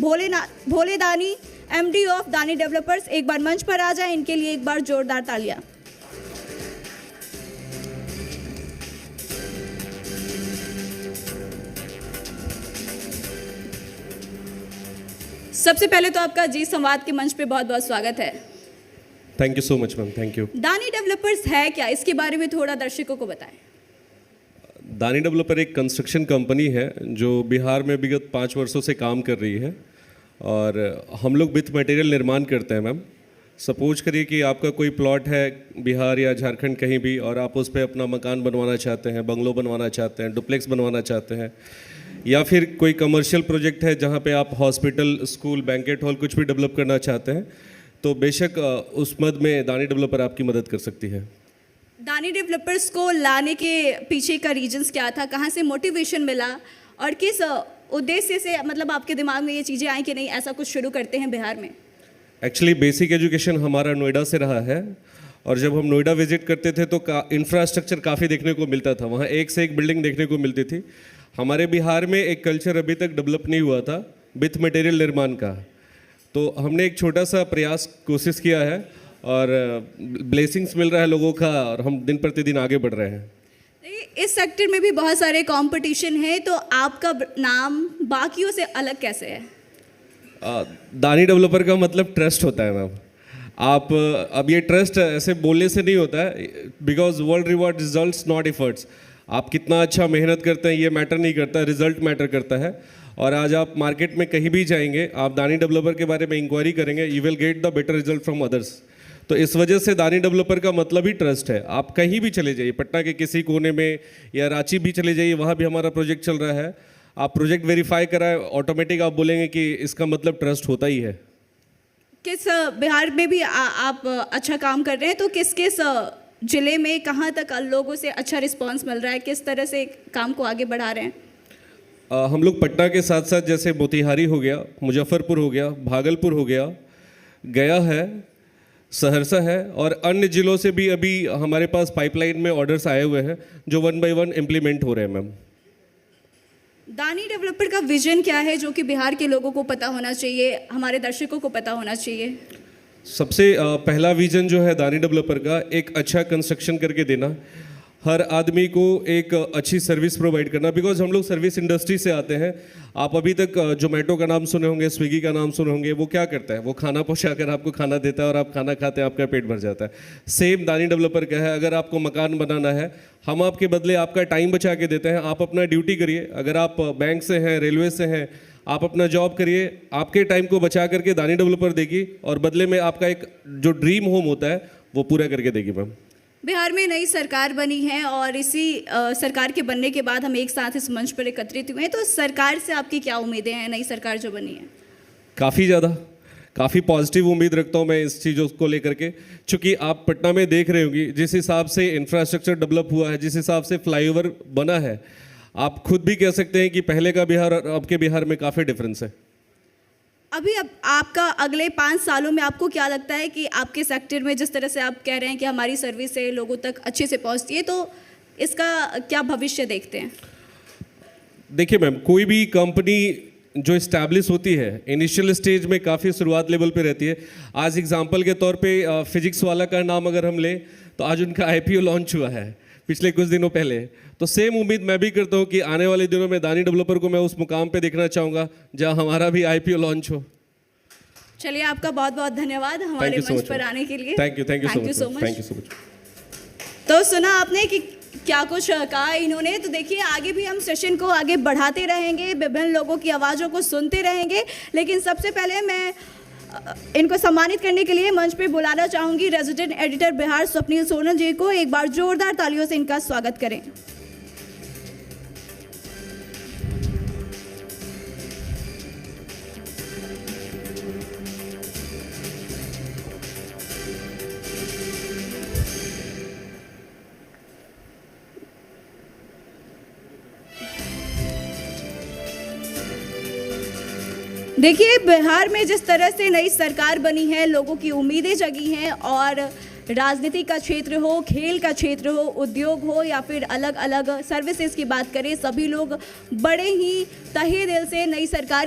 भोले दानी, MD of दानी developers, एक बार मंच पर आ जाए। इनके लिए एक बार जोरदार तालियां। सबसे पहले तो आपका जी संवाद के मंच पे बहुत बहुत स्वागत है। Thank you so much ma'am, thank you. दानी डेवलपर्स है क्या, इसके बारे में थोड़ा दर्शकों को बताएं। दानी डेवलपर एक कंस्ट्रक्शन कंपनी है जो बिहार में विगत 5 वर्षों से काम कर रही है और हम लोग विथ मटेरियल निर्माण करते हैं मैम। सपोज करिए कि आपका कोई प्लॉट है बिहार या झारखंड कहीं भी और आप उस पर अपना मकान बनवाना चाहते हैं, बंगलो बनवाना चाहते हैं, डुप्लेक्स बनवाना चाहते हैं, या फिर कोई कमर्शियल प्रोजेक्ट है जहाँ पे आप हॉस्पिटल, स्कूल, बैंकेट हॉल कुछ भी डेवलप करना चाहते हैं, तो बेशक उस मद में दानी डेवलपर आपकी मदद कर सकती है। दानी डेवलपर्स को लाने के पीछे का रीजंस क्या था, कहाँ से मोटिवेशन मिला और किस उद्देश्य से मतलब आपके दिमाग में ये चीज़ें आई कि नहीं ऐसा कुछ शुरू करते हैं बिहार में? एक्चुअली बेसिक एजुकेशन हमारा नोएडा से रहा है और जब हम नोएडा विजिट करते थे तो इंफ्रास्ट्रक्चर काफ़ी देखने को मिलता था, वहाँ एक से एक बिल्डिंग देखने को मिलती थी। हमारे बिहार में एक कल्चर अभी तक डेवलप नहीं हुआ था विथ मटेरियल निर्माण का, तो हमने एक छोटा सा प्रयास कोशिश किया है और ब्लेसिंग्स मिल रहा है लोगों का और हम दिन प्रतिदिन आगे बढ़ रहे हैं। इस सेक्टर में भी बहुत सारे कंपटीशन है, तो आपका नाम बाकियों से अलग कैसे है? दानी डेवलपर का मतलब ट्रस्ट होता है मैम। आप अब ये ट्रस्ट ऐसे बोलने से नहीं होता है, because world reward results not efforts. आप कितना अच्छा मेहनत करते हैं ये मैटर नहीं करता, रिजल्ट मैटर करता है। और आज आप मार्केट में कहीं भी जाएंगे, आप दानी डेवलपर के बारे में इंक्वायरी करेंगे, you will get the better result from others. तो इस वजह से दानी डेवलपर का मतलब ही ट्रस्ट है। आप कहीं भी चले जाइए, पटना के किसी कोने में या रांची भी चले जाइए, वहाँ भी हमारा प्रोजेक्ट चल रहा है, आप प्रोजेक्ट वेरीफाई कराएं, ऑटोमेटिक आप बोलेंगे कि इसका मतलब ट्रस्ट होता ही है। किस बिहार में भी आप अच्छा काम कर रहे हैं, तो किस किस जिले में कहाँ तक लोगों से अच्छा रिस्पांस मिल रहा है, किस तरह से काम को आगे बढ़ा रहे हैं? हम लोग पटना के साथ साथ जैसे मोतिहारी हो गया, मुजफ्फरपुर हो गया, भागलपुर हो गया, गया है, सहरसा है और अन्य जिलों से भी अभी हमारे पास पाइपलाइन में ऑर्डर्स आए हुए हैं जो 1 by 1 इम्प्लीमेंट हो रहे हैं मैम। दानी डेवलपर का विजन क्या है जो कि बिहार के लोगों को पता होना चाहिए, हमारे दर्शकों को पता होना चाहिए? सबसे पहला विजन जो है दानी डेवलपर का, एक अच्छा कंस्ट्रक्शन करके देना, हर आदमी को एक अच्छी सर्विस प्रोवाइड करना। बिकॉज हम लोग सर्विस इंडस्ट्री से आते हैं। आप अभी तक जोमेटो का नाम सुने होंगे, स्विगी का नाम सुने होंगे, वो क्या करता है? वो खाना पहुंचा कर आपको खाना देता है और आप खाना खाते हैं, आपका पेट भर जाता है। सेम दानी डेवलपर का है, अगर आपको मकान बनाना है, हम आपके बदले आपका टाइम बचा के देते हैं, आप अपना ड्यूटी करिए। अगर आप बैंक से हैं, रेलवे से हैं, आप अपना जॉब करिए, आपके टाइम को बचा करके दानी डेवलपर देगी और बदले में आपका एक जो ड्रीम होम होता है वो पूरा करके देगी मैम। बिहार में नई सरकार बनी है और इसी सरकार के बनने के बाद हम एक साथ इस मंच पर एकत्रित हुए हैं, तो सरकार से आपकी क्या उम्मीदें हैं, नई सरकार जो बनी है? काफ़ी पॉजिटिव उम्मीद रखता हूँ मैं इस चीज़ों को लेकर के, चूँकि आप पटना में देख रहे होंगे जिस हिसाब से इंफ्रास्ट्रक्चर डेवलप हुआ है, जिस हिसाब से फ्लाईओवर बना है, आप खुद भी कह सकते हैं कि पहले का बिहार और अब के बिहार में काफ़ी डिफरेंस है। अभी अब आपका अगले 5 सालों में आपको क्या लगता है कि आपके सेक्टर में जिस तरह से आप कह रहे हैं कि हमारी सर्विस है लोगों तक अच्छे से पहुंचती है, तो इसका क्या भविष्य देखते हैं? देखिए मैम, कोई भी कंपनी जो इस्टेब्लिश होती है इनिशियल स्टेज में काफ़ी शुरुआत लेवल पे रहती है। आज एग्जांपल के तौर पे फिजिक्स वाला का नाम अगर हम लें तो आज उनका IPO लॉन्च हुआ है पिछले कुछ दिनों पहले। तो सेम उम्मीद मैं भी करता हूँ कि आने वाले दिनों में दानी डेवलपर को मैं उस मुकाम पे देखना चाहूँगा जहाँ हमारा भी IPO लॉन्च हो। चलिए, आपका बहुत बहुत धन्यवाद हमारे मंच पर आने के लिए। Thank you so much. तो सुना आपने कि क्या कुछ कहा इन्होंने, तो देखिए आगे भी हम सेशन को आगे बढ़ाते रहेंगे, विभिन्न लोगों की आवाज़ों को सुनते रहेंगे, लेकिन सबसे पहले मैं इनको सम्मानित करने के लिए मंच पे बुलाना चाहूँगी रेजिडेंट एडिटर बिहार स्वप्निल सोनल जी को। एक बार जोरदार तालियों से इनका स्वागत करें। देखिए, बिहार में जिस तरह से नई सरकार बनी है, लोगों की उम्मीदें जगी हैं और राजनीति का क्षेत्र हो, खेल का क्षेत्र हो, उद्योग हो या फिर अलग अलग सर्विसेज की बात करें, सभी लोग बड़े ही तहे दिल से नई सरकार